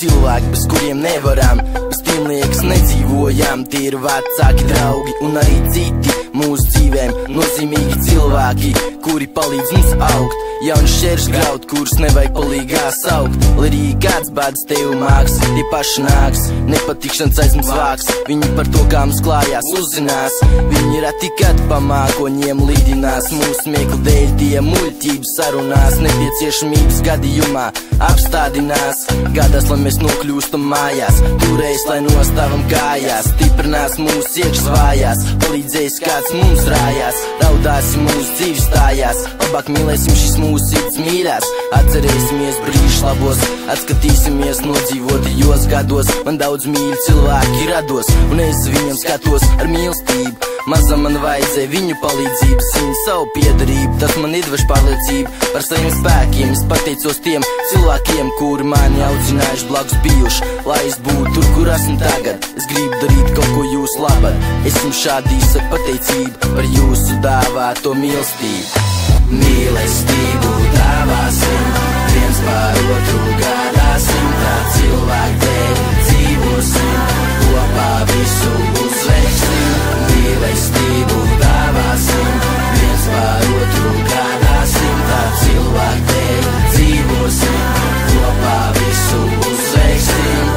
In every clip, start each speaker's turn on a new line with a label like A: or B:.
A: cilvēki, bez kuriem nevaram, bez tiem liekas nedzīvojam. Tie ir vecāki, draugi un arī citi mūsu dzīvēm nozīmīgi cilvēki, kuri palīdz mums augt. Jauni šķērš graut, kurus nevajag palīgā saukt. Lai arī kāds bēdas tev māks, tie paši nāks, nepatikšanas aiz mums vāks. Viņi par to, kā mums klājās, uzzinās. Viņi reti kad pamākoņiem līdinās. Mūsu smieklu dēļ tie muļķības sarunās. Nepieciešamības gadījumā apstādinās. Gādās, lai mēs nokļūstam mājās, turēs, lai nostāvam kājās. Stiprinās mūsu iekšas vājās, palīdzējis kāds mums rājās. Raudāsim mūsu dzīves stājās, labāk mīlēsim šis mūsu sirds mīļās. Atcerēsimies brīžus labos, atskatīsimies nodzīvotajos gados. Man daudz mīļu cilvēki rados, un es viņam skatos ar mīlestību. Mazam man vajadzēja viņu palīdzību, zinu savu piedarību, tas man iedvež pārliecību par saviem spēkiem. Es pateicos tiem cilvēkiem, kuri mani audzinājuši blakus bijuši, lai es būtu tur, kur esmu tagad. Es gribu darīt kaut ko jūsu labad, es jums šādi izsaku pateicību par jūsu dāvāto mīlestību. Mīlestību dāvāsim, viens par otru gādāsim, tā cilvēku dēļ dzīvosim, kopā visu uzveiksim. Mīlestību dāvāsim, viens par otru gādāsim, tā cilvēku dēļ dzīvosim, kopā visu uzveiksim.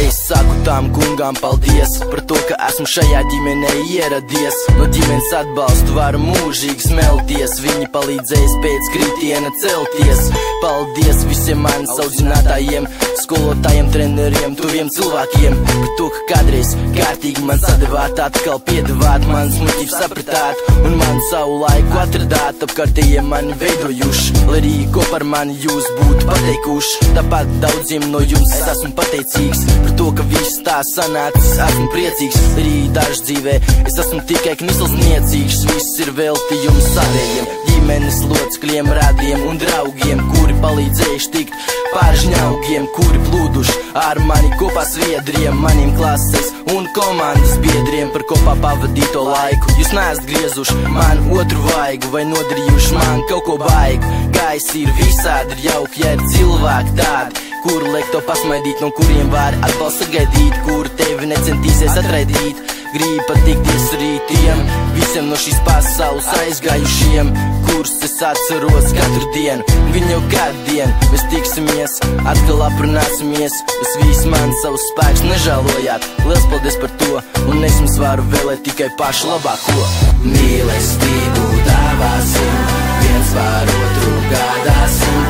A: Es saku tām kungām paldies par to, ka esmu šajā ģimenē ieradies. No ģimenes atbalstu varu mūžīgi smelties, viņi palīdzējis pēc kritiena celties. Paldies visiem manis audzinātājiem, skolotājiem, treneriem, tuviem cilvēkiem par to, ka kādreiz kārtīgi man sadevāt, atkal piedevāt, manas muļķības sapratāt un man savu laiku atradāt. Apkārtējie mani veidojuši, lai arī ko par mani jūs būtu pateikuši. Tāpat daudziem no jums es esmu pateicīgs par to, ka viss tā sanācis, esmu priecīgs. Arī dažs dzīvē es esmu tikai knislniecīgs, viss ir veltījums savējiem ģimenes locekļiem, radiem un draugiem, kuri palīdzējuši tikt pār žņaugiem, kuri plūduši ar mani kopā sviedriem, maniem klases un komandas biedriem par kopā pavadīto laiku. Jūs neesat griezuši man otru vaigu vai nodarījuši man kaut ko baigu. Gaisi ir visādi, ir jauki, ja ir cilvēki tādi, kuri liek to pasmaidīt, no kuriem var atbalstu sagaidīt, kuri tevi necentīsies atraidīt. Gribu patikties arī tiem visiem no šīs pasaules aizgājušiem, kurus es atceros katru dienu. Viņi jau kādu dienu mēs tiksimies, atkal aprunāsimies. Jūs visi man savus spēkus nežēlojāt. Liels paldies par to, un es jums varu vēlēt tikai pašu labāko. Mīlestību dāvāsim, viens par otru gādāsim.